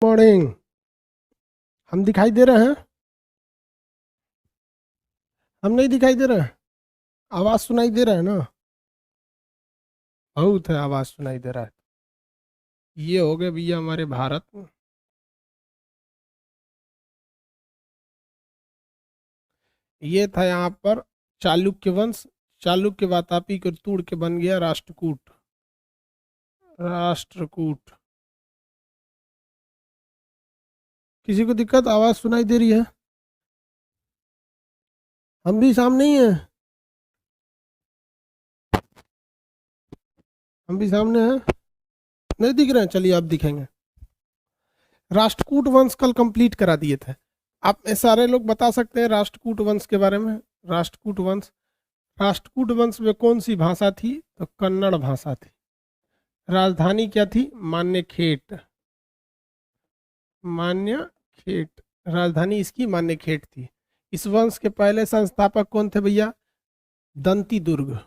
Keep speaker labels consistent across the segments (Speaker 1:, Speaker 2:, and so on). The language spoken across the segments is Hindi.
Speaker 1: मॉर्निंग। हम दिखाई दे रहे हैं? हम नहीं दिखाई दे रहे हैं? आवाज सुनाई दे रहा है ना? बहुत है, आवाज सुनाई दे रहा है। ये हो गए भैया हमारे भारत। ये था यहाँ पर चालुक्य वंश। चालुक्य वातापी को तोड़ के बन गया राष्ट्रकूट। राष्ट्रकूट। किसी को दिक्कत? आवाज सुनाई दे रही है? हम भी सामने ही हैं। हम भी सामने हैं। नहीं दिख रहे हैं? चलिए अब दिखेंगे। राष्ट्रकूट वंश कल कंप्लीट करा दिए थे। आप सारे लोग बता सकते हैं राष्ट्रकूट वंश के बारे में? राष्ट्रकूट वंश। राष्ट्रकूट वंश में कौन सी भाषा थी? तो कन्नड़ भाषा थी। राजधानी क्या थी? मान्यखेट। मान्यखेट राजधानी इसकी मान्यखेट थी। इस वंश के पहले संस्थापक कौन थे भैया? दंती दुर्ग।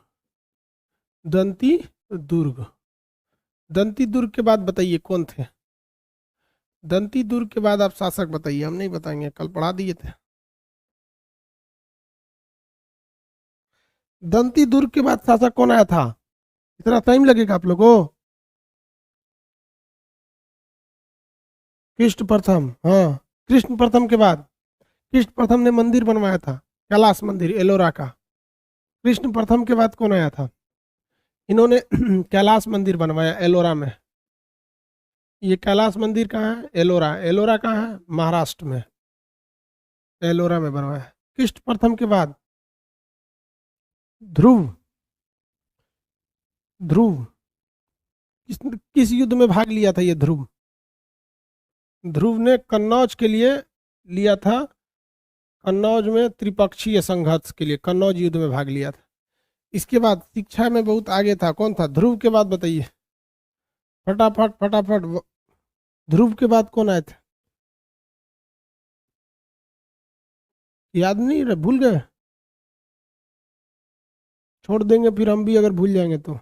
Speaker 1: दंती दुर्ग। दंती दुर्ग के बाद बताइए कौन थे? दंती दुर्ग के बाद आप शासक बताइए। हम नहीं बताएंगे, कल पढ़ा दिए थे। दंती दुर्ग के बाद शासक कौन आया था? इतना टाइम लगेगा आप लोगों को? कृष्ण प्रथम। हाँ, कृष्ण प्रथम के बाद कृष्ण प्रथम ने मंदिर बनवाया था, कैलाश मंदिर एलोरा का। कृष्ण प्रथम के बाद कौन आया था? इन्होंने कैलाश मंदिर बनवाया एलोरा में। ये कैलाश मंदिर कहाँ है? एलोरा। एलोरा कहाँ है? महाराष्ट्र में। एलोरा में बनवाया। कृष्ण प्रथम के बाद ध्रुव। ध्रुव किस युद्ध में भाग लिया था ये ध्रुव? ध्रुव ने कन्नौज के लिए लिया था। कन्नौज में त्रिपक्षीय संघर्ष के लिए कन्नौज युद्ध में भाग लिया था। इसके बाद शिक्षा में बहुत आगे था। कौन था ध्रुव के बाद? बताइए फटाफट फटाफट। ध्रुव के बाद कौन आए थे? याद नहीं रहे? भूल गए? छोड़ देंगे फिर हम भी अगर भूल जाएंगे तो।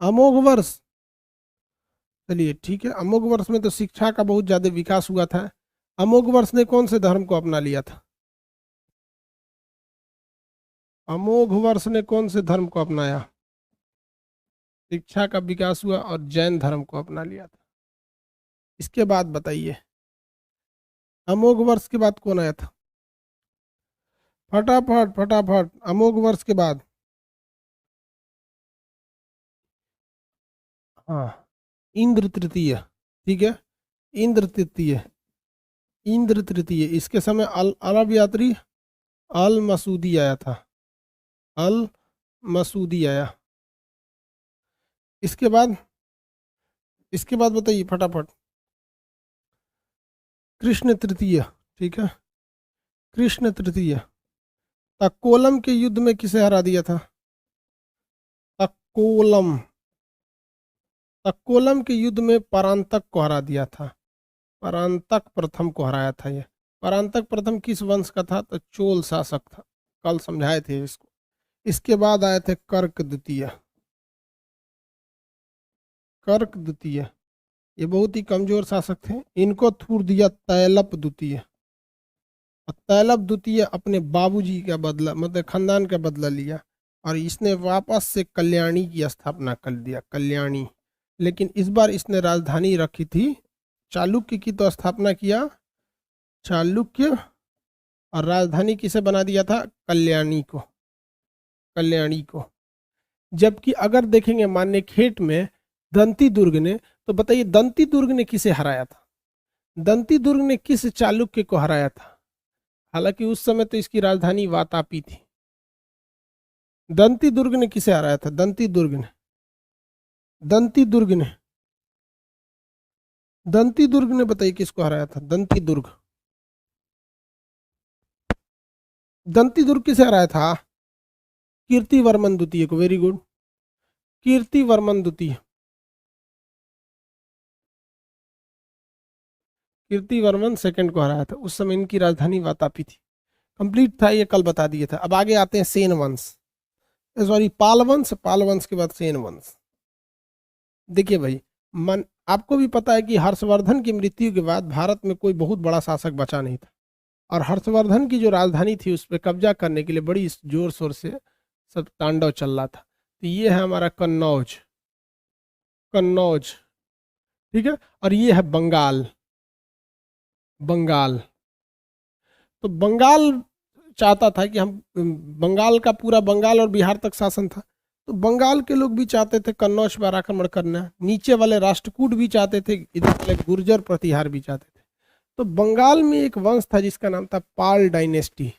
Speaker 1: अमोघ वर्ष। चलिए ठीक है, अमोघ वर्ष में तो शिक्षा का बहुत ज्यादा विकास हुआ था। अमोघ वर्ष ने कौन से धर्म को अपना लिया था? अमोघ वर्ष ने कौन से धर्म को अपनाया? शिक्षा का विकास हुआ और जैन धर्म को अपना लिया था। इसके बाद बताइए अमोघ वर्ष के बाद कौन आया था? फटाफट फटाफट, अमोघ वर्ष के बाद। हाँ, इंद्र तृतीय। ठीक है, इंद्र तृतीय। इंद्र तृतीय इसके समय अरब यात्री अल मसूदी आया था। अल मसूदी आया। इसके बाद बताइए फटाफट। कृष्ण तृतीय। ठीक है, कृष्ण तृतीय। तक्कोलम के युद्ध में किसे हरा दिया था? तक्कोलम। तक्कोलम के युद्ध में परांतक को हरा दिया था। परांतक प्रथम को हराया था ये। परांतक प्रथम किस वंश का था? तो चोल शासक था। कल समझाए थे इसको। इसके बाद आए थे कर्क द्वितीय। कर्क द्वितीय ये बहुत ही कमजोर शासक थे। इनको थूर दिया तैलप द्वितीय। और तैलप द्वितीय अपने बाबूजी का बदला, मतलब खानदान का बदला लिया, और इसने वापस से कल्याणी की स्थापना कर दिया। कल्याणी। लेकिन इस बार इसने राजधानी रखी थी। चालुक्य की तो स्थापना किया चालुक्य, और राजधानी किसे बना दिया था? कल्याणी को। कल्याणी को। जबकि अगर देखेंगे मान्यखेट में दंती दुर्ग ने, तो बताइए दंती दुर्ग ने किसे हराया था? दंती दुर्ग ने किस चालुक्य को हराया था? हालांकि उस समय तो इसकी राजधानी वातापी थी। दंती दुर्ग ने किसे हराया था? दंती दुर्ग ने। दंती दुर्ग ने। दंती दुर्ग ने बताइए किसको हराया था? दंती दुर्ग। दंती दुर्ग किसे हराया था? कीर्तिवर्मन द्वितीय को। वेरी गुड, कीर्तिवर्मन द्वितीय। कीर्तिवर्मन सेकंड को हराया था। उस समय इनकी राजधानी वातापी थी। कंप्लीट था ये, कल बता दिए थे। अब आगे आते हैं सेन वंश, सॉरी पाल वंश। पाल वंश के बाद सेन वंश। देखिए भाई, मन आपको भी पता है कि हर्षवर्धन की मृत्यु के बाद भारत में कोई बहुत बड़ा शासक बचा नहीं था, और हर्षवर्धन की जो राजधानी थी उस पर कब्जा करने के लिए बड़ी जोर शोर से सब तांडव चल रहा था। तो ये है हमारा कन्नौज, कन्नौज, ठीक है। और ये है बंगाल, बंगाल। तो बंगाल चाहता था कि हम बंगाल का पूरा बंगाल और बिहार तक शासन था, तो बंगाल के लोग भी चाहते थे कन्नौज पर आक्रमण करना, नीचे वाले राष्ट्रकूट भी चाहते थे, इधर वाले गुर्जर प्रतिहार भी चाहते थे। तो बंगाल में एक वंश था जिसका नाम था पाल डायनेस्टी,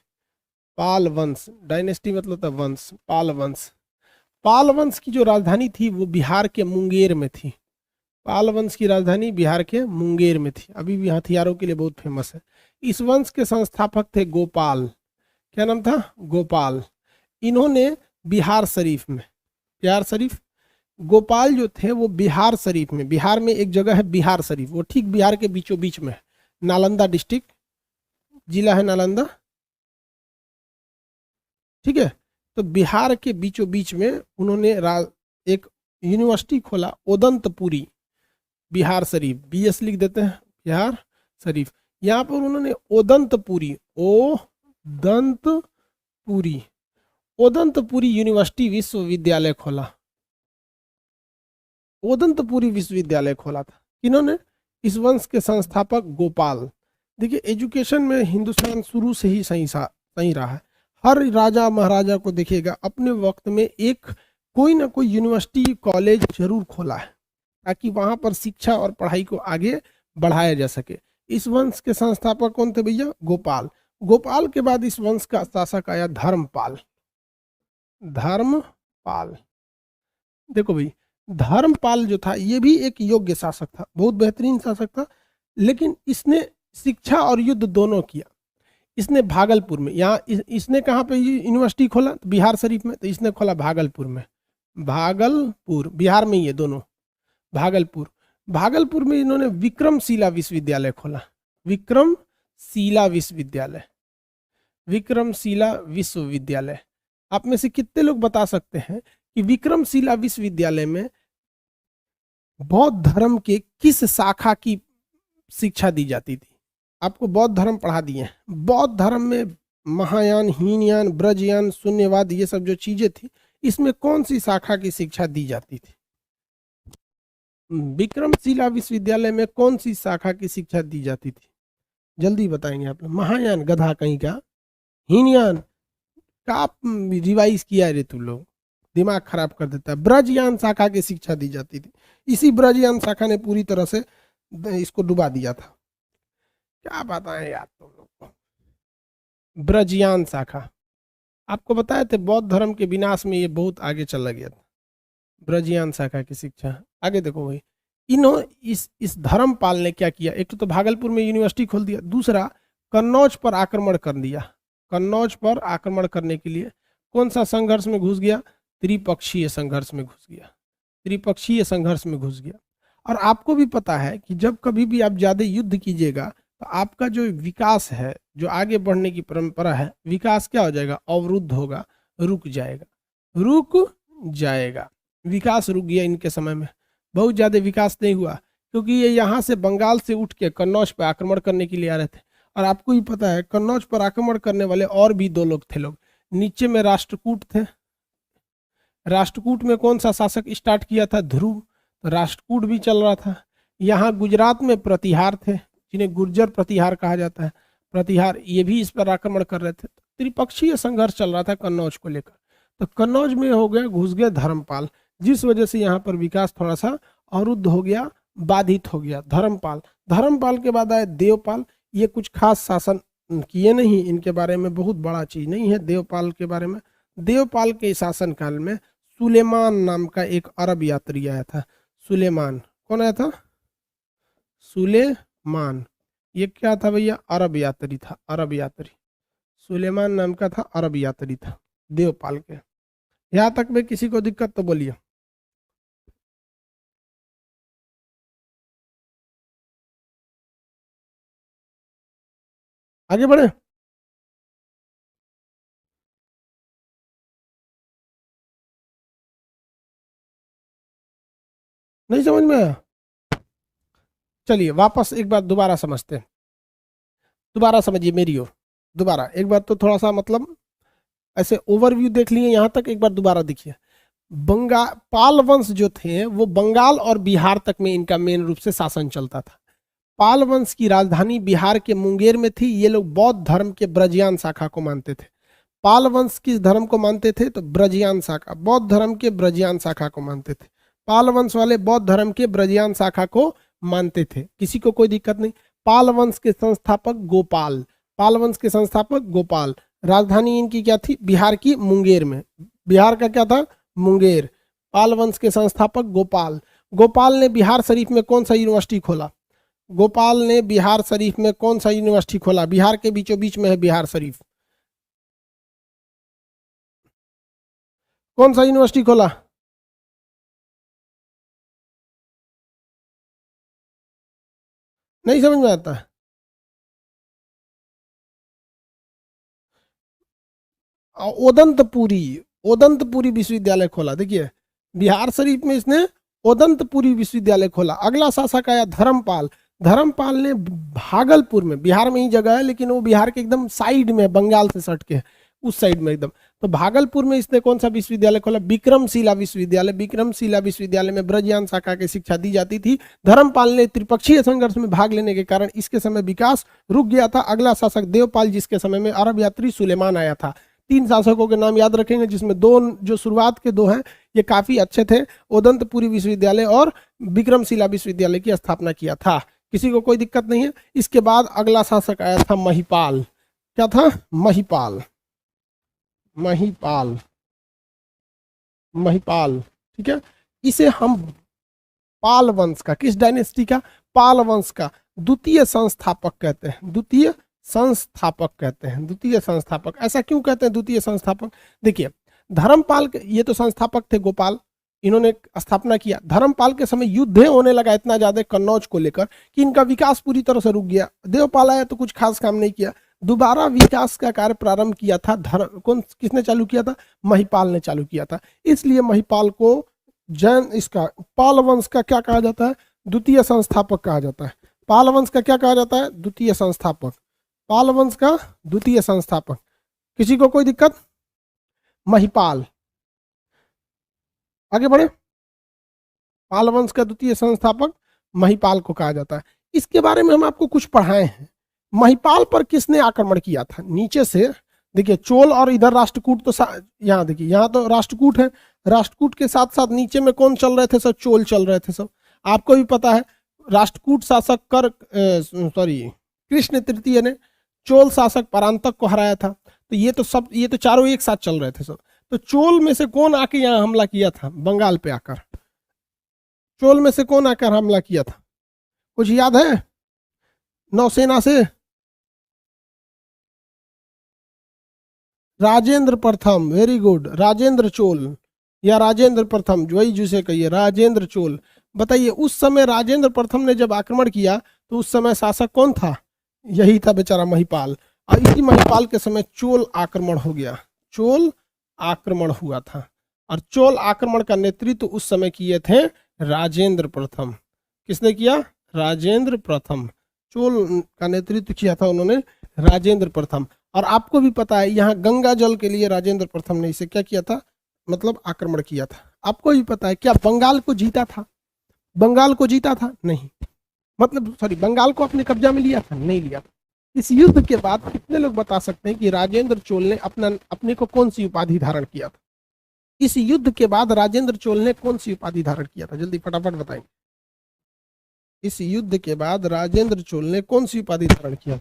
Speaker 1: पाल वंश, डायनेस्टी मतलब था वंश, पाल वंश। पाल वंश की जो राजधानी थी वो बिहार के मुंगेर में थी। पाल वंश की राजधानी बिहार के मुंगेर में थी, अभी भी हथियारों के लिए बहुत फेमस है। इस वंश के संस्थापक थे गोपाल, क्या नाम था, गोपाल। इन्होंने बिहार शरीफ में, बिहार शरीफ, गोपाल जो थे वो बिहार शरीफ में, बिहार में एक जगह है बिहार शरीफ, वो ठीक बिहार के बीचों बीच में है, नालंदा डिस्ट्रिक्ट, जिला है नालंदा, ठीक है। तो बिहार के बीचों बीच में उन्होंने एक यूनिवर्सिटी खोला, ओदंतपुरी, बिहार शरीफ, बीएस लिख देते हैं, बिहार शरीफ। यहाँ पर उन्होंने ओदंतपुरी, ओ दंतपुरी, ओदंतपुरी यूनिवर्सिटी विश्वविद्यालय खोला, ओदंतपुरी विश्वविद्यालय खोला था। इन्होंने, इस वंश के संस्थापक गोपाल। देखिए एजुकेशन में हिंदुस्तान शुरू से ही सही रहा है। हर राजा महाराजा को देखिएगा अपने वक्त में एक कोई ना कोई यूनिवर्सिटी कॉलेज जरूर खोला है, ताकि वहां पर शिक्षा और पढ़ाई को आगे बढ़ाया जा सके। इस वंश के संस्थापक कौन थे भैया, गोपाल। गोपाल के बाद इस वंश का शासक आया धर्मपाल, धर्मपाल। देखो भाई, धर्मपाल जो था ये भी एक योग्य शासक था, बहुत बेहतरीन शासक था, लेकिन इसने शिक्षा और युद्ध दोनों किया। इसने भागलपुर में, यहाँ इसने कहाँ पे यूनिवर्सिटी खोला, तो बिहार शरीफ में, तो इसने खोला भागलपुर में, भागलपुर बिहार में ही है दोनों, भागलपुर। भागलपुर में इन्होंने विक्रमशिला विश्वविद्यालय खोला, विक्रमशिला विश्वविद्यालय, विक्रमशिला विश्वविद्यालय। आप में से कितने लोग बता सकते हैं कि विक्रमशिला विश्वविद्यालय में बौद्ध धर्म के किस शाखा की शिक्षा दी जाती थी? आपको बौद्ध धर्म पढ़ा दिए हैं। बौद्ध धर्म में महायान, हीनयान, ब्रजयान, शून्यवाद, ये सब जो चीजें थी, इसमें कौन सी शाखा की शिक्षा दी जाती थी? विक्रमशिला विश्वविद्यालय में कौन सी शाखा की शिक्षा दी जाती थी? जल्दी बताएंगे आप लोग। महायान गधा कहीं का, हीनयान का रिवाइज किया है रे तुम लोग, दिमाग खराब कर देता है। ब्रजयान शाखा की शिक्षा दी जाती थी, इसी ब्रजयान शाखा ने पूरी तरह से इसको डुबा दिया था। क्या बताएं यार तुम लोग को, ब्रजयान शाखा, आपको बताए थे बौद्ध धर्म के विनाश में ये बहुत आगे चला गया था, ब्रजयान शाखा की शिक्षा। आगे देखो भाई, इन्हों इस धर्मपाल ने क्या किया, एक तो भागलपुर में यूनिवर्सिटी खोल दिया, दूसरा कन्नौज पर आक्रमण कर दिया। कन्नौज पर आक्रमण करने के लिए कौन सा संघर्ष में घुस गया, त्रिपक्षीय संघर्ष में घुस गया, त्रिपक्षीय संघर्ष में घुस गया। और आपको भी पता है कि जब कभी भी आप ज्यादा युद्ध कीजिएगा तो आपका जो विकास है, जो आगे बढ़ने की परंपरा है, विकास क्या हो जाएगा, अवरुद्ध होगा, रुक जाएगा, रुक जाएगा। विकास रुक गया इनके समय में, बहुत ज्यादा विकास नहीं हुआ, क्योंकि ये यहाँ से बंगाल से उठ के कन्नौज पर आक्रमण करने के लिए आ रहे थे। और आपको ही पता है कन्नौज पर आक्रमण करने वाले और भी दो लोग थे, लोग नीचे में राष्ट्रकूट थे। राष्ट्रकूट में कौन सा शासक स्टार्ट किया था, ध्रुव, तो राष्ट्रकूट भी चल रहा था। यहाँ गुजरात में प्रतिहार थे, जिन्हें गुर्जर प्रतिहार कहा जाता है, प्रतिहार, ये भी इस पर आक्रमण कर रहे थे। त्रिपक्षीय संघर्ष चल रहा था कन्नौज को लेकर। तो कन्नौज में हो गया, घुस गया धर्मपाल, जिस वजह से यहाँ पर विकास थोड़ा सा अवरुद्ध हो गया, बाधित हो गया, धर्मपाल। धर्मपाल के बाद आए देवपाल। ये कुछ खास शासन किए नहीं, इनके बारे में बहुत बड़ा चीज नहीं है देवपाल के बारे में। देवपाल के शासन काल में सुलेमान नाम का एक अरब यात्री आया था। सुलेमान कौन आया था, सुलेमान, ये क्या था भैया, अरब यात्री था, अरब यात्री। सुलेमान नाम का था, अरब यात्री था देवपाल के। यहां तक में किसी को दिक्कत तो बोलिए। आगे बढ़े, नहीं समझ में आया? चलिए वापस एक बार दोबारा समझते हैं, दोबारा समझिए मेरी ओर, दोबारा एक बार तो थोड़ा सा मतलब ऐसे ओवरव्यू देख लिए यहाँ तक, एक बार दोबारा देखिए। पाल वंश जो थे वो बंगाल और बिहार तक में इनका मेन रूप से शासन चलता था। पाल वंश की राजधानी बिहार के मुंगेर में थी। ये लोग बौद्ध धर्म के ब्रजयान शाखा को मानते थे। पाल वंश किस धर्म को मानते थे? तो ब्रजयान शाखा, बौद्ध धर्म के ब्रजयान शाखा को मानते थे। पाल वंश वाले बौद्ध धर्म के ब्रजयान शाखा को मानते थे, किसी को कोई दिक्कत नहीं। पाल वंश के संस्थापक गोपाल, पाल वंश के संस्थापक गोपाल। राजधानी इनकी क्या थी? बिहार की मुंगेर में। बिहार का क्या था? मुंगेर। पाल वंश के संस्थापक गोपाल। गोपाल ने बिहार शरीफ में कौन सा यूनिवर्सिटी खोला? गोपाल ने बिहार शरीफ में कौन सा यूनिवर्सिटी खोला? बिहार के बीचों बीच में है बिहार शरीफ। कौन सा यूनिवर्सिटी खोला? नहीं समझ में आता? ओदंतपुरी, ओदंतपुरी विश्वविद्यालय खोला। देखिए बिहार शरीफ में इसने ओदंतपुरी विश्वविद्यालय खोला। अगला शासक आया धर्मपाल। धर्मपाल ने भागलपुर में, बिहार में ही जगह है लेकिन वो बिहार के एकदम साइड में, बंगाल से सट के उस साइड में एकदम, तो भागलपुर में इसने कौन सा विश्वविद्यालय खोला? विक्रमशिला विश्वविद्यालय। विक्रमशिला विश्वविद्यालय में ब्रजयान शाखा की शिक्षा दी जाती थी। धर्मपाल ने त्रिपक्षीय संघर्ष में भाग लेने के कारण इसके समय विकास रुक गया था। अगला शासक देवपाल, जिसके समय में अरब यात्री सुलेमान आया था। 3 शासकों के नाम याद रखेंगे, जिसमें 2 जो शुरुआत के 2 हैं ये काफी अच्छे थे। ओदंतपुरी विश्वविद्यालय और विक्रमशिला विश्वविद्यालय की स्थापना किया था। किसी को कोई दिक्कत नहीं है? इसके बाद अगला शासक आया था महिपाल। क्या था? महिपाल। महिपाल, महिपाल, ठीक है। इसे हम पाल वंश का, किस डायनेस्टी का? पाल वंश का द्वितीय संस्थापक कहते हैं। द्वितीय संस्थापक कहते हैं, द्वितीय संस्थापक। ऐसा क्यों कहते हैं द्वितीय संस्थापक? देखिए धर्मपाल के, ये तो संस्थापक थे गोपाल, इन्होंने स्थापना किया। धर्मपाल के समय युद्ध होने लगा इतना ज्यादा कन्नौज को लेकर कि इनका विकास पूरी तरह से रुक गया। देवपाल आया तो कुछ खास काम नहीं किया। दोबारा विकास का कार्य प्रारंभ किया था किसने चालू किया था? महिपाल ने चालू किया था। इसलिए महिपाल को जैन इसका पाल वंश का क्या कहा जाता है? द्वितीय संस्थापक कहा जाता है। पाल वंश का क्या कहा जाता है? द्वितीय संस्थापक। पाल वंश का द्वितीय संस्थापक। किसी को कोई दिक्कत? महिपाल, आगे बढ़े। पाल वंश का द्वितीय संस्थापक महिपाल को कहा जाता है। इसके बारे में हम आपको कुछ पढ़ाए हैं। महिपाल पर किसने आक्रमण किया था? नीचे से देखिए, चोल और इधर राष्ट्रकूट, तो यहाँ देखिए, यहाँ तो राष्ट्रकूट है, राष्ट्रकूट के साथ साथ नीचे में कौन चल रहे थे? सब चोल चल रहे थे सब। आपको भी पता है राष्ट्रकूट शासक कृष्ण तृतीय ने चोल शासक परांतक को हराया था। तो ये तो चारों एक साथ चल रहे थे सब। तो चोल में से कौन आके यहाँ हमला किया था? बंगाल पे आकर चोल में से कौन आकर हमला किया था? कुछ याद है? नौसेना से राजेंद्र प्रथम। वेरी गुड, राजेंद्र चोल या राजेंद्र प्रथम, वही जिसे कहिए राजेंद्र चोल। बताइए उस समय राजेंद्र प्रथम ने जब आक्रमण किया तो उस समय शासक कौन था? यही था बेचारा महिपाल। और इसी महिपाल के समय चोल आक्रमण हो गया, चोल आक्रमण हुआ था। और चोल आक्रमण का नेतृत्व उस समय किए थे राजेंद्र प्रथम। किसने किया? राजेंद्र प्रथम। चोल का नेतृत्व किया था उन्होंने, राजेंद्र प्रथम। और आपको भी पता है यहाँ गंगा जल के लिए राजेंद्र प्रथम ने इसे क्या किया था? मतलब आक्रमण किया था। आपको भी पता है क्या बंगाल को जीता था? बंगाल को जीता था? नहीं, मतलब सॉरी, बंगाल को अपने कब्जा में लिया था? नहीं लिया था। इस युद्ध के बाद कितने लोग बता सकते हैं कि राजेंद्र चोल ने अपने को कौन सी उपाधि धारण किया था? इस युद्ध के बाद राजेंद्र चोल ने कौन सी उपाधि धारण किया था? जल्दी फटाफट बताएंगे। इस युद्ध के बाद राजेंद्र चोल ने कौन सी उपाधि धारण किया?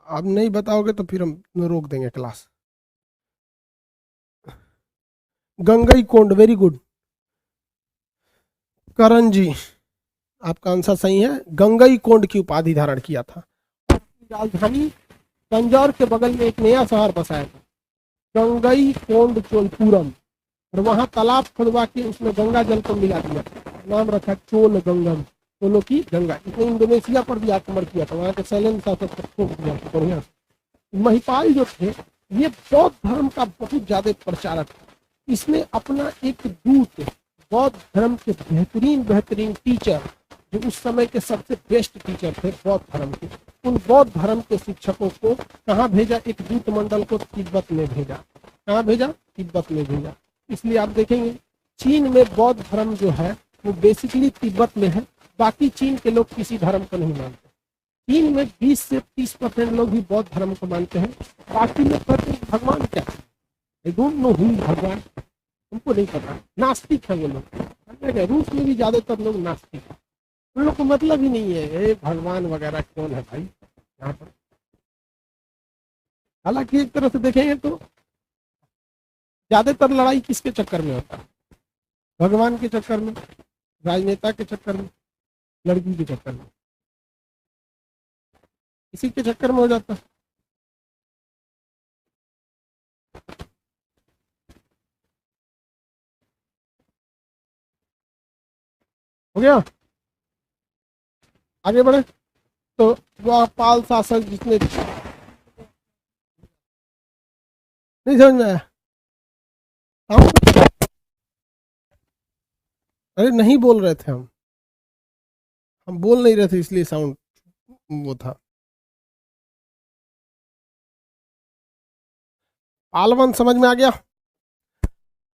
Speaker 1: अब नहीं बताओगे तो फिर हम रोक देंगे क्लास। गंगई कोंड, वेरी गुड करण जी, आपका आंसर सही है। गंगई कोंड की उपाधि धारण किया था। राजधानी तंजौर के बगल में एक नया शहर बसाया था, गंगई कोंड चोलपुरम, और वहां तालाब खुदवा के उसमें गंगा जल को मिला दिया, नाम रखा चोल गंगम, चोलों की गंगा। इसने इंडोनेशिया पर भी आक्रमण किया था, वहां के शैलेंद्र शासक को ठोक दिया था बढ़िया। महिपाल जो थे ये बौद्ध धर्म का बहुत ज्यादा प्रचारक था। इसने अपना एक दूत, बौद्ध धर्म के बेहतरीन टीचर जो उस समय के सबसे बेस्ट टीचर थे बौद्ध धर्म के, उन बौद्ध धर्म के शिक्षकों को कहाँ भेजा? एक दूत मंडल को तिब्बत में भेजा। कहाँ भेजा? तिब्बत में भेजा। इसलिए आप देखेंगे चीन में बौद्ध धर्म जो है वो बेसिकली तिब्बत में है। बाकी चीन के लोग किसी धर्म को नहीं मानते। चीन में 20 से 30% लोग ही बौद्ध धर्म को मानते हैं। बाकी लोग कहते हैं भगवान क्या है, आई डोंट नो हु भगवान, उनको नहीं पता, नास्तिक है वो लोग। रूस में भी ज्यादातर लोग नास्तिक है, उन लोग को मतलब ही नहीं है भगवान वगैरह कौन है भाई यहाँ पर। हालांकि एक तरह से देखेंगे तो ज्यादातर लड़ाई किसके चक्कर में होता है? भगवान के चक्कर में, राजनेता के चक्कर में, लड़की के चक्कर में, इसी के चक्कर में हो जाता है। हो गया, आगे बढ़े। तो वह पाल शासक जिसने, नहीं समझ में आया? अरे नहीं बोल रहे थे हम बोल नहीं रहे थे इसलिए साउंड वो था। पाल वंश समझ में आ गया?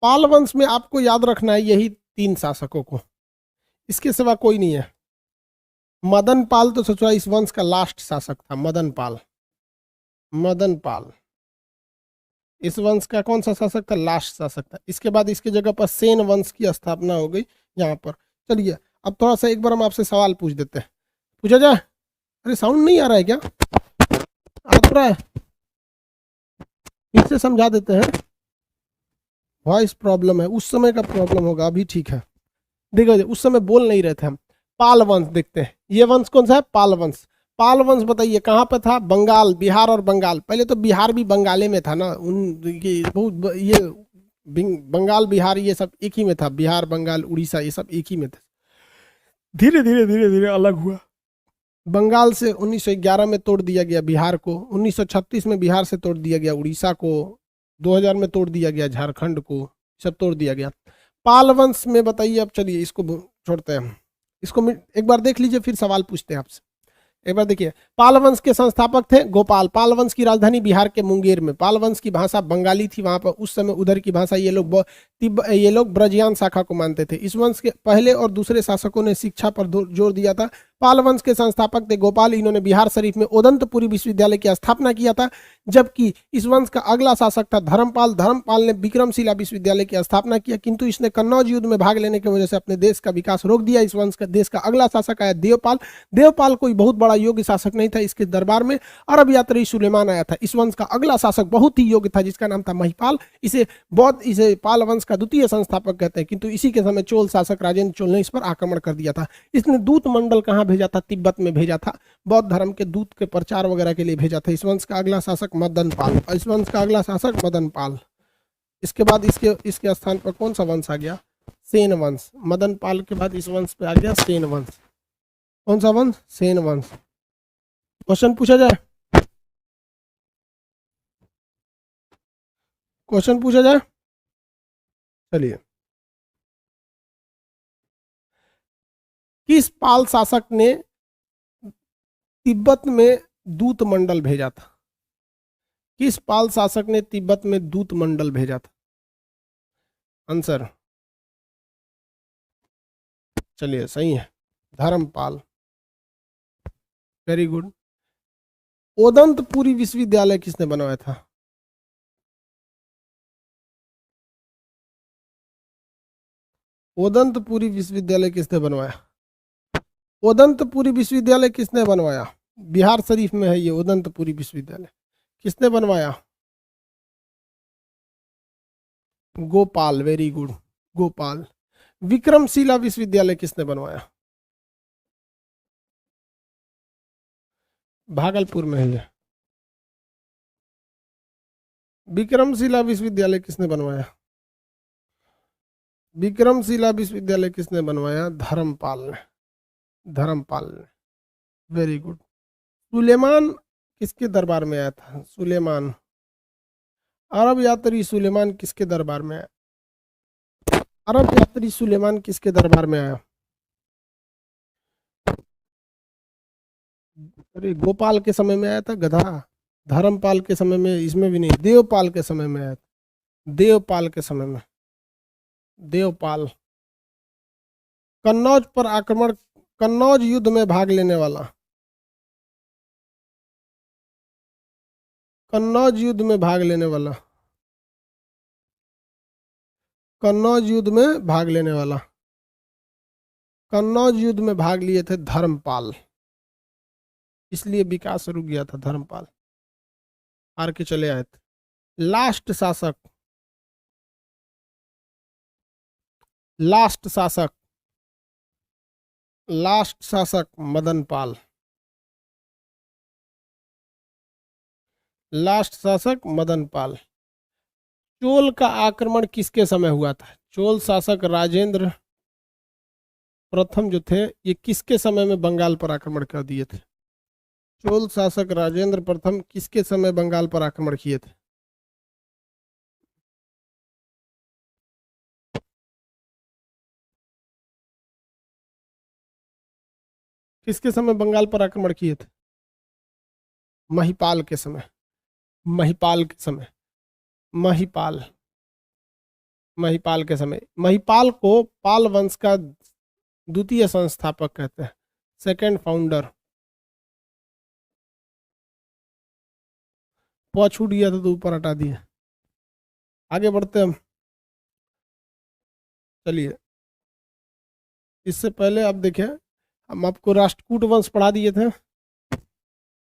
Speaker 1: पाल वंश में आपको याद रखना है यही 3 शासकों को, इसके सिवा कोई नहीं है। मदन पाल तो सोचा इस वंश का लास्ट शासक था, मदन पाल। मदन पाल इस वंश का कौन सा शासक था? लास्ट शासक था। इसके बाद इसके जगह पर सेन वंश की स्थापना हो गई यहाँ पर। चलिए अब थोड़ा सा एक बार हम आपसे सवाल पूछ देते हैं, पूछा जाए। अरे साउंड नहीं आ रहा है क्या? आ तो रहा है, फिर से समझा देते हैं। वॉइस प्रॉब्लम है, उस समय का प्रॉब्लम होगा, अभी ठीक है। देखो उस समय बोल नहीं रहे थे हम। पाल वंश देखते हैं, ये वंश कौन सा है? पाल वंश। पाल वंश बताइए कहाँ पे था? बंगाल, बिहार और बंगाल। पहले तो बिहार भी बंगाले में था ना, बहुत ये बंगाल बिहार ये सब एक ही में था। बिहार बंगाल उड़ीसा ये सब एक ही में था। धीरे धीरे धीरे धीरे अलग हुआ। बंगाल से 1911 में तोड़ दिया गया बिहार को, 1936 में बिहार से तोड़ दिया गया उड़ीसा को, 2000 में तोड़ दिया गया झारखंड को, सब तोड़ दिया गया। पाल वंश में बताइए। अब चलिए इसको छोड़ते हैं, इसको एक बार देख लीजिए, फिर सवाल पूछते हैं आपसे। एक बार देखिए, पाल वंश के संस्थापक थे गोपाल। पाल वंश की राजधानी बिहार के मुंगेर में। पाल वंश की भाषा बंगाली थी वहां पर उस समय, उधर की भाषा ये लोग ब्रजयान शाखा को मानते थे। इस वंश के पहले और दूसरे शासकों ने शिक्षा पर जोर दिया था। पाल वंश के संस्थापक थे गोपाल। इन्होंने बिहार शरीफ में ओदंतपुरी विश्वविद्यालय की स्थापना किया था। जबकि इस वंश का अगला शासक था धर्मपाल। धर्मपाल ने विक्रमशिला विश्वविद्यालय की स्थापना किया, किंतु इसने कन्नौज युद्ध में भाग लेने की वजह से अपने देश का विकास रोक दिया। इस वंश का देश का अगला शासक आया देवपाल। देवपाल कोई बहुत बड़ा योग्य शासक नहीं था। इसके दरबार में अरब यात्री सुलेमान आया था। इस वंश का अगला शासक बहुत ही योग्य था, जिसका नाम था महिपाल। इसे पाल वंश का द्वितीय संस्थापक कहते हैं। किंतु इसी के समय चोल शासक राजेंद्र चोल ने इस पर आक्रमण कर दिया था। इसने दूत मंडल कहाँ भेजा था? तिब्बत में भेजा था। बौद्ध धर्म के दूत के प्रचार वगैरह के लिए भेजा था। इस वंश का अगला शासक मदन पाल। इस वंश का अगला शासक मदन पाल। इसके बाद इसके स्थान पर कौन सा वंश आ गया? सेन वंश। मदन पाल के बाद इस वंश पे आ गया सेन वंश। कौन सा वंश? सेन वंश। क्वेश्चन पूछा जाए, क्वेश्चन पूछा जाए। चलिए, किस पाल शासक ने तिब्बत में दूत मंडल भेजा था? किस पाल शासक ने तिब्बत में दूत मंडल भेजा था? आंसर, चलिए सही है, धर्मपाल। Very good. ओदंतपुरी विश्वविद्यालय किसने बनवाया था? ओदंतपुरी विश्वविद्यालय किसने बनवाया? ओदंतपुरी विश्वविद्यालय किसने बनवाया? बिहार शरीफ में है ये ओदंतपुरी विश्वविद्यालय। किसने बनवाया? गोपाल। Very good, Gopal. विक्रमशिला विश्वविद्यालय किसने बनवाया? भागलपुर में है। विक्रमशिला विश्वविद्यालय किसने बनवाया? विक्रमशिला विश्वविद्यालय किसने बनवाया? धर्मपाल ने। धर्मपाल ने। Very good. सुलेमान किसके दरबार में आया था? सुलेमान, अरब यात्री सुलेमान किसके दरबार में आया? अरब यात्री सुलेमान किसके दरबार में आया? अरे गोपाल के समय में आया था गधा, धर्मपाल के समय में, इसमें भी नहीं, देवपाल के समय में आया था, देवपाल के समय में, देवपाल। कन्नौज पर आक्रमण, कन्नौज युद्ध में भाग लेने वाला, कन्नौज युद्ध में भाग लेने वाला, कन्नौज युद्ध में भाग लेने वाला, कन्नौज युद्ध में भाग लिए थे धर्मपाल, इसलिए विकास रुक गया था धर्मपाल, हार के चले आए थे। लास्ट शासक, लास्ट शासक, लास्ट शासक मदनपाल, लास्ट शासक मदनपाल। चोल का आक्रमण किसके समय हुआ था? चोल शासक राजेंद्र प्रथम जो थे, ये किसके समय में बंगाल पर आक्रमण कर दिए थे? चोल शासक राजेंद्र प्रथम किसके समय बंगाल पर आक्रमण किए थे? किसके समय बंगाल पर आक्रमण किए थे? महिपाल के समय, महिपाल के समय, महिपाल, महिपाल के समय। महिपाल को पाल वंश का द्वितीय संस्थापक कहते हैं, सेकंड फाउंडर। पौ छूट गया था तो ऊपर हटा दिया। आगे बढ़ते हम, चलिए। इससे पहले आप देखें, हम आपको राष्ट्रकूट वंश पढ़ा दिए थे,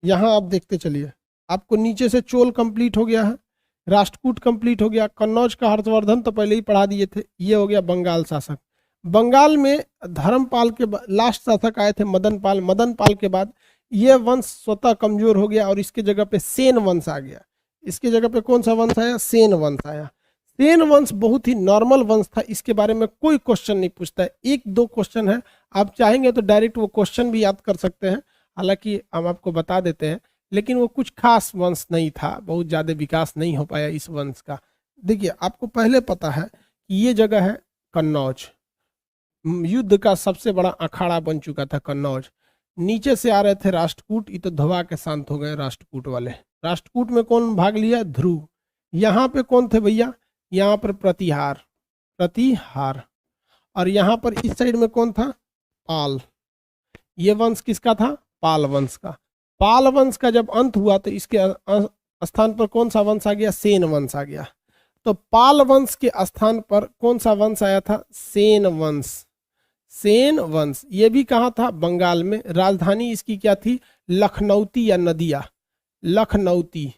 Speaker 1: यहाँ आप देखते चलिए, आपको नीचे से चोल कंप्लीट हो गया है, राष्ट्रकूट कंप्लीट हो गया, कन्नौज का हर्षवर्धन तो पहले ही पढ़ा दिए थे, ये हो गया बंगाल शासक। बंगाल में धर्मपाल के लास्ट शासक आए थे मदनपाल, मदनपाल के बाद ये वंश स्वतः कमजोर हो गया और इसके जगह पे सेन वंश आ गया। इसके जगह पे कौन सा वंश आया? सेन वंश आया। सेन वंश बहुत ही नॉर्मल वंश था, इसके बारे में कोई क्वेश्चन नहीं पूछता है, एक दो क्वेश्चन है, आप चाहेंगे तो डायरेक्ट वो क्वेश्चन भी याद कर सकते हैं, हालांकि हम आपको बता देते हैं, लेकिन वो कुछ खास वंश नहीं था, बहुत ज़्यादा विकास नहीं हो पाया इस वंश का। देखिए, आपको पहले पता है कि ये जगह है कन्नौज, युद्ध का सबसे बड़ा अखाड़ा बन चुका था कन्नौज। नीचे से आ रहे थे राष्ट्रकूट, ये तो धवा के शांत हो गए राष्ट्रकूट वाले। राष्ट्रकूट में कौन भाग लिया? ध्रुव। यहाँ पे कौन थे भैया? यहाँ पर प्रतिहार, प्रतिहार। और यहाँ पर इस साइड में कौन था? पाल। ये वंश किसका था? पाल वंश का। पाल वंश का जब अंत हुआ तो इसके स्थान पर कौन सा वंश आ गया? सेन वंश आ गया। तो पाल वंश के स्थान पर कौन सा वंश आया था? सेन वंश। सेन वंश। ये भी कहाँ था? बंगाल में। राजधानी इसकी क्या थी? लखनौती या नदिया, लखनौती,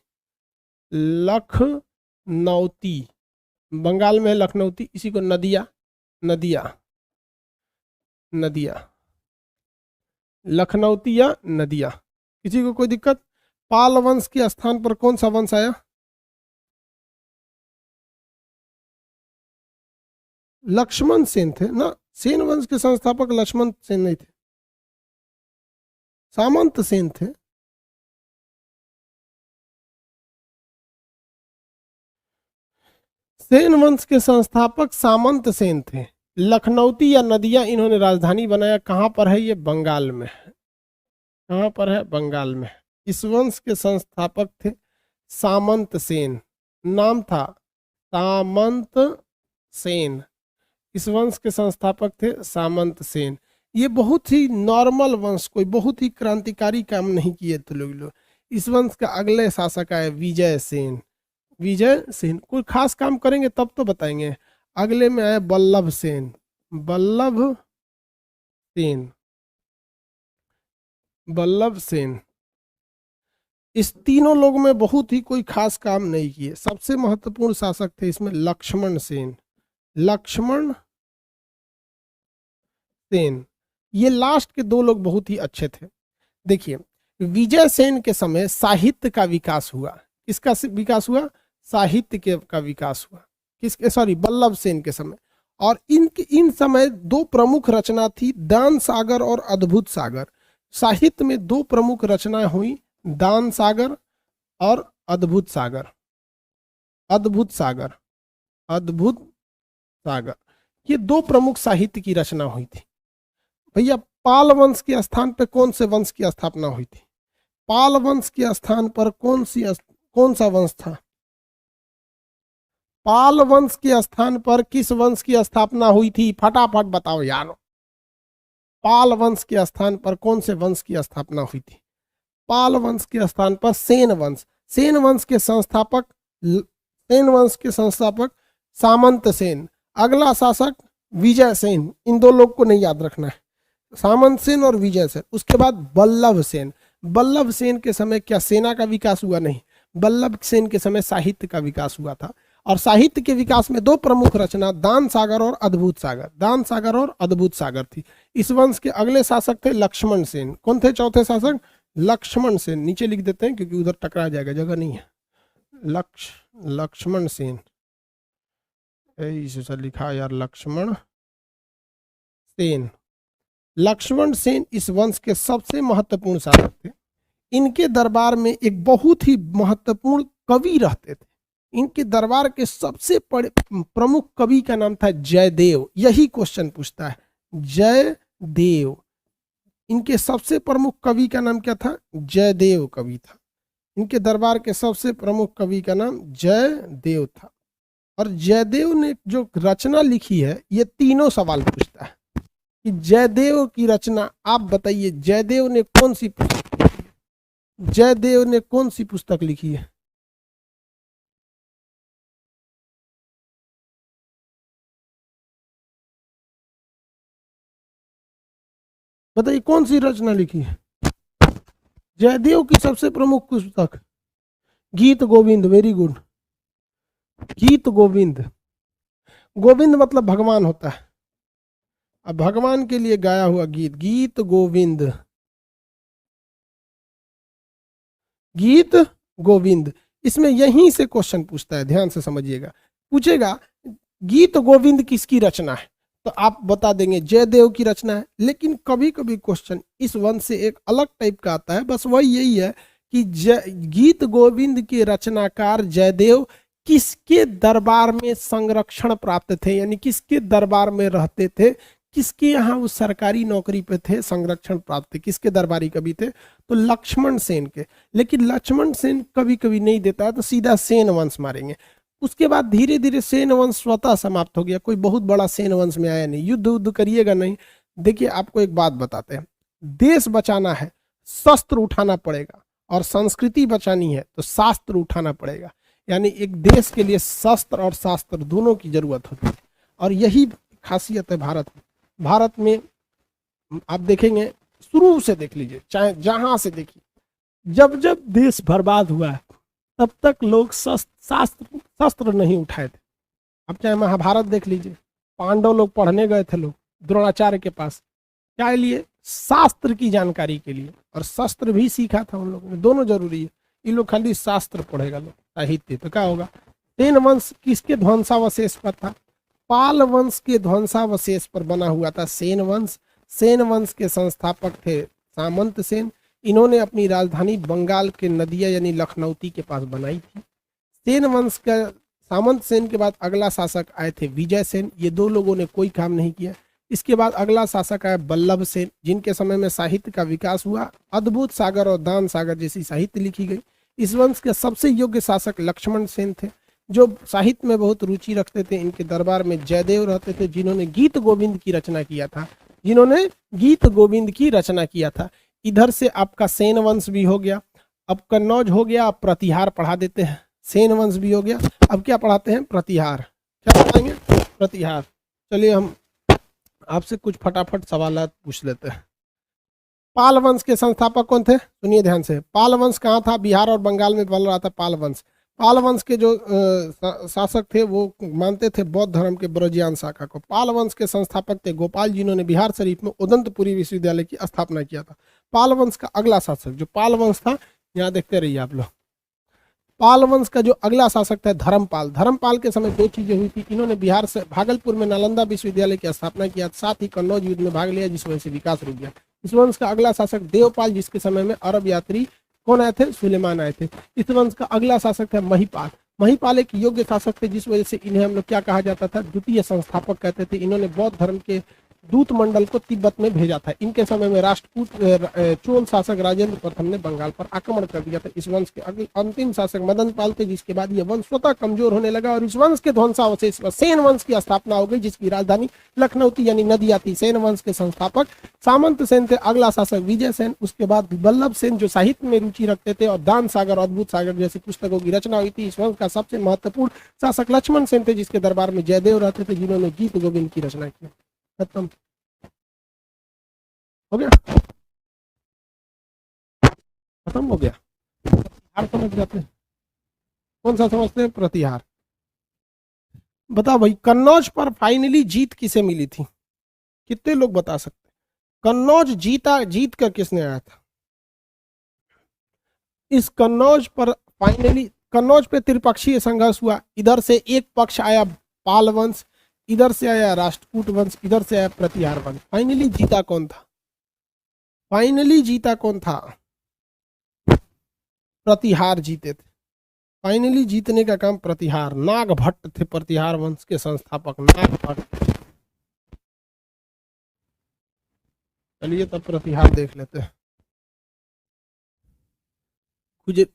Speaker 1: लखनौती। बंगाल में है लखनौती, इसी को नदिया, नदिया, नदिया, लखनौती या नदिया। किसी को कोई दिक्कत? पाल वंश के स्थान पर कौन सा वंश आया? लक्ष्मण सेन थे ना। सेन वंश के संस्थापक लक्ष्मण सेन नहीं थे, सामंत सेन थे। सेन वंश के संस्थापक सामंत सेन थे। लखनौती या नदिया इन्होंने राजधानी बनाया। कहाँ पर है ये? बंगाल में। कहाँ पर है? बंगाल में। इस वंश के संस्थापक थे सामंत सेन, नाम था सामंत सेन। इस वंश के संस्थापक थे सामंत सेन। ये बहुत ही नॉर्मल वंश, कोई बहुत ही क्रांतिकारी काम नहीं किए थे लोग। इस वंश का अगले शासक आए विजय सेन। विजय सेन कोई खास काम करेंगे तब तो बताएंगे। अगले में आए बल्लभ सेन, बल्लभ सेन, बल्लभ सेन। इस तीनों लोग में बहुत ही कोई खास काम नहीं किए। सबसे महत्वपूर्ण शासक थे इसमें लक्ष्मण सेन, लक्ष्मण सेन। ये लास्ट के दो लोग बहुत ही अच्छे थे। देखिए, विजय सेन के समय साहित्य का विकास हुआ। किसका विकास हुआ? साहित्य का विकास हुआ। किसके? सॉरी, बल्लभ सेन के समय। और इन समय दो प्रमुख रचना थी, दान सागर और अद्भुत सागर। साहित्य में दो प्रमुख रचनाएं हुई, दान सागर और अद्भुत सागर। अद्भुत सागर, अद्भुत सागर, ये दो प्रमुख साहित्य की रचना हुई थी। भैया पाल वंश के स्थान पर कौन से वंश की स्थापना हुई थी? पाल वंश के स्थान पर कौन सा वंश था? पाल वंश के स्थान पर किस वंश की स्थापना हुई थी? फटाफट बताओ यार। पाल वंश के स्थान पर कौन से वंश की स्थापना हुई थी? पाल वंश के स्थान पर सेन वंश। सेन वंश के संस्थापक सामंत सेन, अगला शासक विजय सेन। इन दो लोग को नहीं याद रखना है, सामंत सेन और विजय सेन। उसके बाद बल्लभ सेन। बल्लभ सेन के समय क्या सेना का विकास हुआ? नहीं, बल्लभ सेन के समय साहित्य का विकास हुआ था। और साहित्य के विकास में दो प्रमुख रचना दान सागर और अद्भुत सागर, दान सागर और अद्भुत सागर थी। इस वंश के अगले शासक थे लक्ष्मण सेन। कौन थे चौथे शासक? लक्ष्मण सेन। नीचे लिख देते हैं क्योंकि उधर टकरा जाएगा, जगह नहीं है। लक्ष्मण सेन, ऐसे लिखा यार, लक्ष्मण सेन। लक्ष्मण सेन इस वंश के सबसे महत्वपूर्ण शासक थे। इनके दरबार में एक बहुत ही महत्वपूर्ण कवि रहते थे। इनके दरबार के सबसे प्रमुख कवि का नाम था जयदेव। यही क्वेश्चन पूछता है, जयदेव। इनके सबसे प्रमुख कवि का नाम क्या था? जयदेव कवि था। इनके दरबार के सबसे प्रमुख कवि का नाम जयदेव था। और जयदेव ने जो रचना लिखी है, ये तीनों सवाल पूछता है कि जयदेव की रचना आप बताइए, जयदेव ने कौन सी पुस्तक लिखी है? बताइए कौन सी रचना लिखी है जयदेव की सबसे प्रमुख पुस्तक? गीत गोविंद। वेरी गुड, गीत गोविंद। गोविंद मतलब भगवान होता है। अब भगवान के लिए गाया हुआ गीत, गीत गोविंद। गीत गोविंद, इसमें यहीं से क्वेश्चन पूछता है, ध्यान से समझिएगा। पूछेगा गीत गोविंद किसकी रचना है, तो आप बता देंगे जयदेव की रचना है। लेकिन कभी कभी क्वेश्चन इस वंश से एक अलग टाइप का आता है, बस वही यही है कि गीत गोविंद के रचनाकार जयदेव किसके दरबार में संरक्षण प्राप्त थे, यानी किसके दरबार में रहते थे, किसके यहाँ वो सरकारी नौकरी पे थे, संरक्षण प्राप्त थे, किसके दरबारी कवि थे? तो लक्ष्मण सेन के। लेकिन लक्ष्मण सेन कभी कभी नहीं देता है तो सीधा सेन वंश मारेंगे। उसके बाद धीरे धीरे सेन वंश स्वतः समाप्त हो गया, कोई बहुत बड़ा सेन वंश में आया नहीं। युद्ध करिएगा नहीं। देखिए आपको एक बात बताते हैं, देश बचाना है शस्त्र उठाना पड़ेगा, और संस्कृति बचानी है तो शास्त्र उठाना पड़ेगा। यानी एक देश के लिए शस्त्र और शास्त्र दोनों की जरूरत होती है, और यही खासियत है भारत में। भारत में आप देखेंगे, शुरू से देख लीजिए, चाहे जहां से देखिए, जब जब देश बर्बाद हुआ है तब तक लोग शस्त्र नहीं उठाए थे। अब चाहे महाभारत देख लीजिए, पांडव लोग पढ़ने गए थे, लोग द्रोणाचार्य के पास, क्या लिए? शास्त्र की जानकारी के लिए, और शस्त्र भी सीखा था उन लोगों ने। दोनों जरूरी है। ये लोग खाली शास्त्र पढ़ेगा, लोग साहित्य, तो क्या होगा? सेन वंश किसके ध्वंसावशेष पर था? पाल वंश के ध्वंसावशेष पर बना हुआ था सेन वंश। सेन वंश के संस्थापक थे सामंत सेन। इन्होंने अपनी राजधानी बंगाल के नदिया यानी लखनऊती के पास बनाई थी। सेन वंश का सामंत सेन के बाद अगला शासक आए थे विजय सेन। ये दो लोगों ने कोई काम नहीं किया। इसके बाद अगला शासक आया बल्लभ सेन, जिनके समय में साहित्य का विकास हुआ। अद्भुत सागर और दान सागर जैसी साहित्य लिखी गई। इस वंश के सबसे योग्य शासक लक्ष्मण सेन थे, जो साहित्य में बहुत रुचि रखते थे। इनके दरबार में जयदेव रहते थे, जिन्होंने गीत गोविंद की रचना किया था। इधर से आपका सेन वंश भी हो गया। अब कन्नौज हो गया, अब प्रतिहार पढ़ा देते हैं। सेन वंश भी हो गया, अब क्या पढ़ाते हैं? प्रतिहार। क्या पढ़ाएंगे? प्रतिहार। चलिए हम आपसे कुछ फटाफट सवाल पूछ लेते हैं। पाल वंश के संस्थापक कौन थे? सुनिए ध्यान से। पाल वंश कहाँ था? बिहार और बंगाल में पल रहा था पाल वंश। पाल वंश के जो शासक थे वो मानते थे बौद्ध धर्म के ब्रजियान शाखा को। पाल वंश के संस्थापक थे गोपाल, जिन्होंने बिहार शरीफ में उदंतपुरी विश्वविद्यालय की स्थापना किया था। पाल वंश का अगला शासक, जो पाल वंश था, यहाँ देखते रहिए आप लोग। पाल वंश का जो अगला शासक था धर्मपाल। धर्मपाल के समय दो चीजें हुई थी। इन्होंने बिहार से भागलपुर में नालंदा विश्वविद्यालय की स्थापना किया, साथ ही कन्नौज युद्ध में भाग लिया, जिस वजह से विकास रुक गया। इस वंश का अगला शासक देवपाल, जिसके समय में अरब यात्री कौन आए थे? सुलेमान आए थे। इस वंश का अगला शासक था महिपाल। महिपाल एक योग्य शासक थे, जिस वजह से इन्हें हम लोग क्या कहा जाता था? द्वितीय संस्थापक कहते थे। इन्होंने बौद्ध धर्म के दूत मंडल को तिब्बत में भेजा था। इनके समय में राष्ट्रकूट चोल शासक राजेंद्र प्रथम ने बंगाल पर आक्रमण कर दिया था। इस वंश के अगले अंतिम शासक मदन पाल थे, जिसके बाद यह वंश स्वतः कमजोर होने लगा और इस वंश के ध्वंसावशेष पर सेन वंश की स्थापना हो गई, जिसकी राजधानी लखनऊ थी यानी नदिया थी। सेन वंश के संस्थापक सामंत सेन थे, अगला शासक विजय सेन, उसके बाद वल्लभ सेन जो साहित्य में रुचि रखते थे और दान सागर अद्भुत सागर जैसी पुस्तकों की रचना हुई थी। इस वंश का सबसे महत्वपूर्ण शासक लक्ष्मण सेन थे, जिसके दरबार में जयदेव रहते थे, जिन्होंने गीत गोविंद की रचना की। खत्म हो गया, खत्म हो गया। प्रतिहार समझ जाते हैं, कौन सा समझते हैं? प्रतिहार। बताओ भाई, कन्नौज पर फाइनली जीत किसे मिली थी? कितने लोग बता सकते हैं? कन्नौज जीत कर किसने आया था? इस कन्नौज पर फाइनली, कन्नौज पे त्रिपक्षीय संघर्ष हुआ। इधर से एक पक्ष आया पाल वंश, इधर से आया राष्ट्रकूट वंश, इधर से आया प्रतिहार वंश। फाइनली जीता कौन था? फाइनली जीता कौन था? प्रतिहार जीते थे। फाइनली जीतने का काम प्रतिहार, नाग भट्ट थे प्रतिहार वंश के संस्थापक, नाग भट्ट। चलिए तब प्रतिहार देख लेते हैं।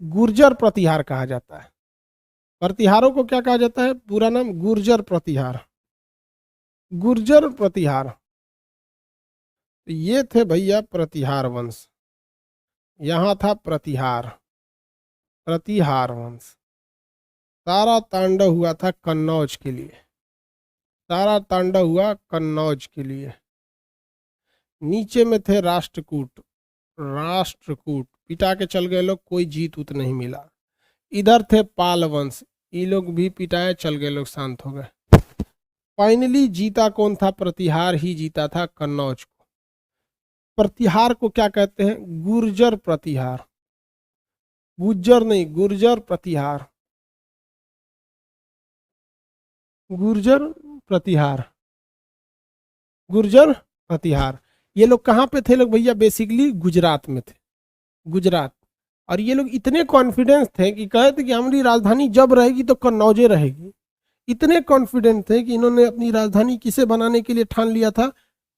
Speaker 1: गुर्जर प्रतिहार कहा जाता है। प्रतिहारों को क्या कहा जाता है? पूरा नाम गुर्जर प्रतिहार। गुर्जर प्रतिहार, ये थे भैया प्रतिहार वंश। यहां था प्रतिहार, प्रतिहार वंश। सारा तांडव हुआ था कन्नौज के लिए, सारा तांडव हुआ कन्नौज के लिए। नीचे में थे राष्ट्रकूट, राष्ट्रकूट पिटा के चल गए लोग, कोई जीत उत नहीं मिला। इधर थे पाल वंश, ये लोग भी पिटाए चल गए लोग, शांत हो गए। फाइनली जीता कौन था? प्रतिहार ही जीता था कन्नौज को। प्रतिहार को क्या कहते हैं? गुर्जर प्रतिहार, गुर्जर नहीं, गुर्जर प्रतिहार, गुर्जर प्रतिहार, गुर्जर प्रतिहार। ये लोग कहाँ पे थे लोग भैया? बेसिकली गुजरात में थे, गुजरात। और ये लोग इतने कॉन्फिडेंस थे कि कहे थे कि हमारी राजधानी जब रहेगी तो कन्नौजे रहेगी। इतने कॉन्फिडेंट थे कि इन्होंने अपनी राजधानी किसे बनाने के लिए ठान लिया था?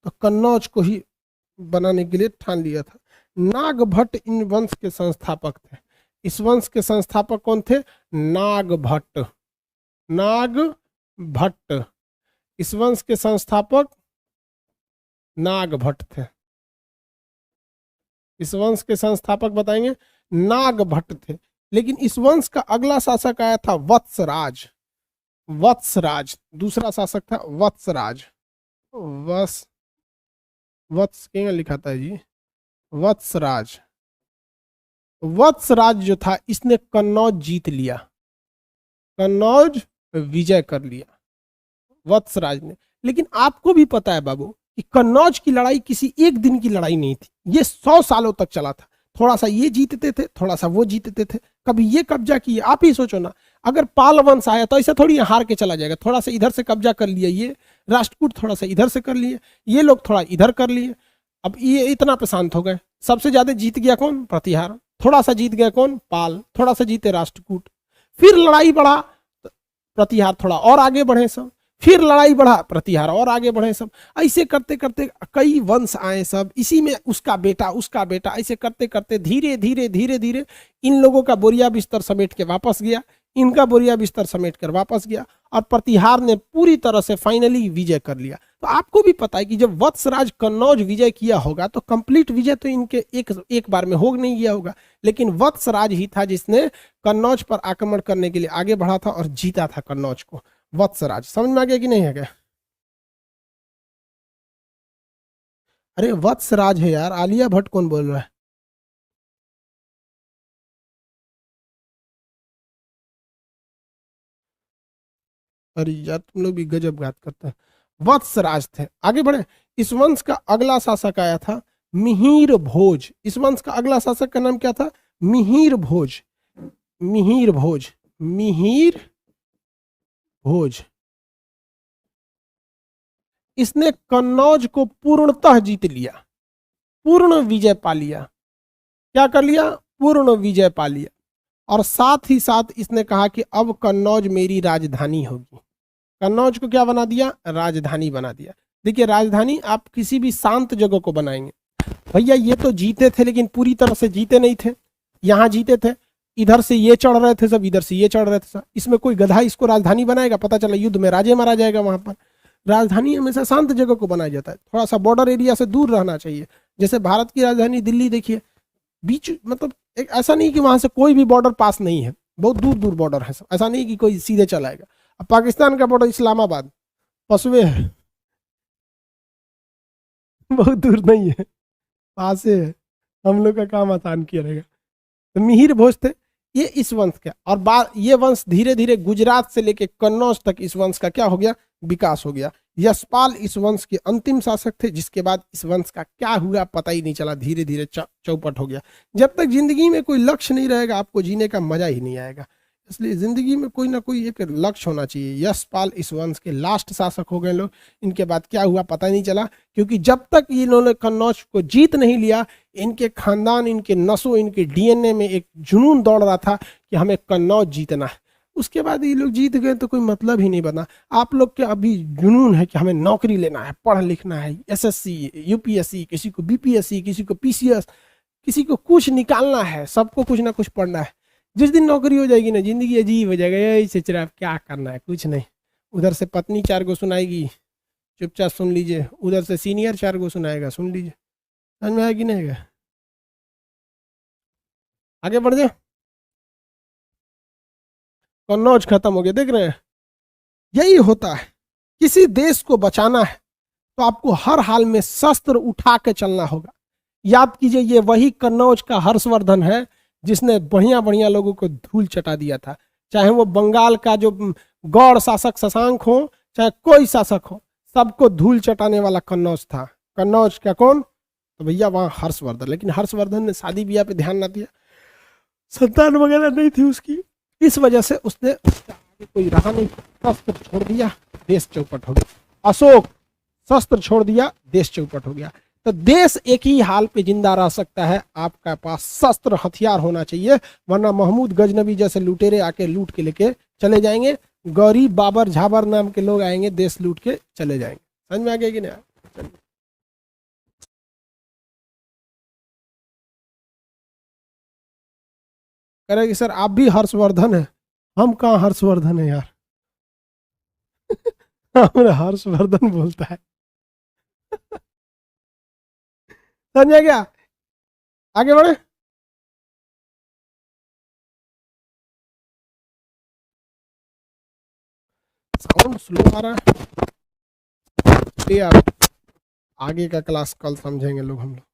Speaker 1: तो कन्नौज को ही बनाने के लिए ठान लिया था। नाग भट्ट इन वंश के संस्थापक थे। इस वंश के संस्थापक कौन थे? नाग भट्ट, नाग भट्ट। इस वंश के संस्थापक नाग भट्ट थे। इस वंश के संस्थापक बताएंगे नाग भट्ट थे। लेकिन इस वंश का अगला शासक आया था वत्सराज, वत्सराज। दूसरा शासक था वत्सराज, वत्स क्या लिखा था जी? वत्सराज। वत्सराज जो था इसने कन्नौज जीत लिया, कन्नौज विजय कर लिया वत्सराज ने। लेकिन आपको भी पता है बाबू कि कन्नौज की लड़ाई किसी एक दिन की लड़ाई नहीं थी, ये 100 सालों तक चला था। थोड़ा सा ये जीतते थे, थोड़ा सा वो जीतते थे, कभी ये कब्जा किए। आप ही सोचो ना, अगर पाल वंश आया तो ऐसा थोड़ी हार के चला जाएगा। थोड़ा सा इधर से कब्जा कर लिया ये राष्ट्रकूट, थोड़ा सा इधर से कर लिए ये लोग, थोड़ा इधर कर लिए। अब ये इतना पे शांत हो गए। सबसे ज्यादा जीत गया कौन? प्रतिहार। थोड़ा सा जीत गया कौन? पाल। थोड़ा सा जीते राष्ट्रकूट। फिर लड़ाई बढ़ा, प्रतिहार थोड़ा और आगे बढ़े सब। फिर लड़ाई बढ़ा, प्रतिहार और आगे बढ़े सब। ऐसे करते करते कई वंश आए सब, इसी में उसका बेटा, उसका बेटा, ऐसे करते करते धीरे धीरे धीरे धीरे इन लोगों का बोरिया बिस्तर समेट के वापस गया, इनका बोरिया बिस्तर समेट कर वापस गया, और प्रतिहार ने पूरी तरह से फाइनली विजय कर लिया। तो आपको भी पता है कि जब वत्सराज कन्नौज विजय किया होगा तो कंप्लीट विजय तो इनके एक बार में हो नहीं गया होगा, लेकिन वत्सराज ही था जिसने कन्नौज पर आक्रमण करने के लिए आगे बढ़ा था और जीता था कन्नौज को। वत्सराज समझ में आ गया कि नहीं है क्या? अरे वत्सराज है यार, आलिया भट्ट कौन बोल रहा है? अरे यार तुम लोग भी गजब बात करते हैं। वत्सराज थे। आगे बढ़े। इस वंश का अगला शासक आया था मिहिर भोज। इस वंश का अगला शासक का नाम क्या था? मिहिर भोज, मिहिर भोज, मिहिर भोज। इसने कन्नौज को पूर्णतः जीत लिया, पूर्ण विजय पा लिया। क्या कर लिया? पूर्ण विजय पा लिया। और साथ ही साथ इसने कहा कि अब कन्नौज मेरी राजधानी होगी। कन्नौज को क्या बना दिया? राजधानी बना दिया। देखिए राजधानी आप किसी भी शांत जगह को बनाएंगे, भैया ये तो जीते थे लेकिन पूरी तरह से जीते नहीं थे, यहाँ जीते थे, इधर से ये चढ़ रहे थे सब, इधर से ये चढ़ रहे थे सब, इसमें कोई गधा इसको राजधानी बनाएगा? पता चला युद्ध में राजे मारा जाएगा वहां पर। राजधानी हमेशा शांत जगह को बनाया जाता है, थोड़ा सा बॉर्डर एरिया से दूर रहना चाहिए। जैसे भारत की राजधानी दिल्ली देखिए, बीच मतलब एक ऐसा नहीं कि वहां से कोई भी बॉर्डर पास नहीं है, बहुत दूर दूर बॉर्डर है सब, ऐसा नहीं कि कोई सीधे चलाएगा। अब पाकिस्तान का बॉर्डर इस्लामाबाद पसवे है बहुत दूर नहीं है, पास है, हम लोग का काम आसान किया रहेगा। तो मिहिर भोज थे ये इस वंश का, और ये वंश धीरे धीरे गुजरात से लेके कन्नौज तक इस वंश का क्या हो गया, विकास हो गया। यशपाल इस वंश के अंतिम शासक थे, जिसके बाद इस वंश का क्या हुआ पता ही नहीं चला, धीरे धीरे चौपट हो गया। जब तक जिंदगी में कोई लक्ष्य नहीं रहेगा आपको जीने का मजा ही नहीं आएगा, इसलिए जिंदगी में कोई ना कोई एक लक्ष्य होना चाहिए। यशपाल इस वंश के लास्ट शासक हो गए लोग, इनके बाद क्या हुआ पता नहीं चला, क्योंकि जब तक इन्होंने कन्नौज को जीत नहीं लिया, इनके खानदान, इनके नसों, इनके डीएनए में एक जुनून दौड़ रहा था कि हमें कन्नौज जीतना है। उसके बाद ये लोग जीत गए तो कोई मतलब ही नहीं बना। आप लोग के अभी जुनून है कि हमें नौकरी लेना है, पढ़ लिखना है, एसएससी, यूपीएससी, किसी को बीपीएससी, किसी को पीसीएस, किसी को कुछ निकालना है, सबको कुछ ना कुछ पढ़ना है। जिस दिन नौकरी हो जाएगी ना जिंदगी अजीब हो जाएगा, यही सोच रहा है क्या करना है, कुछ नहीं। उधर से पत्नी 4 को सुनाएगी, चुपचाप सुन लीजिए, उधर से सीनियर 4 को सुनाएगा, सुन लीजिए। समझ में आएगी नहीं? आगे बढ़ जाए। कन्नौज खत्म हो गया, देख रहे हैं, यही होता है। किसी देश को बचाना है तो आपको हर हाल में शस्त्र उठा के चलना होगा। याद कीजिए, ये वही कन्नौज का हर्षवर्धन है जिसने बढ़िया बढ़िया लोगों को धूल चटा दिया था, चाहे वो बंगाल का जो गौड़ शासक शशांक हो, चाहे कोई शासक हो, सबको धूल चटाने वाला कन्नौज था। कन्नौज का कौन? तो भैया वहां हर्षवर्धन। लेकिन हर्षवर्धन ने शादी ब्याह पे ध्यान ना दिया, संतान वगैरह नहीं थी उसकी, इस वजह से उसने आगे कोई रहा नहीं, शस्त्र छोड़ दिया, देश चौपट हो गया। अशोक शस्त्र छोड़ दिया, देश चौपट हो गया। तो देश एक ही हाल पे जिंदा रह सकता है, आपका पास शस्त्र हथियार होना चाहिए, वरना महमूद गजनबी जैसे लुटेरे आके लूट के लेके चले जाएंगे, गौरी बाबर झाबर नाम के लोग आएंगे, देश लूट के चले जाएंगे। समझ में आ गया कि नहीं? करेगी सर आप भी हर्षवर्धन है, हम कहाँ हर्षवर्धन है यार हमें हर्षवर्धन बोलता है समझ गया? आगे बढ़े। साउंड स्लो आ रहा है, आप आगे का क्लास कल समझेंगे लोग हम लोग।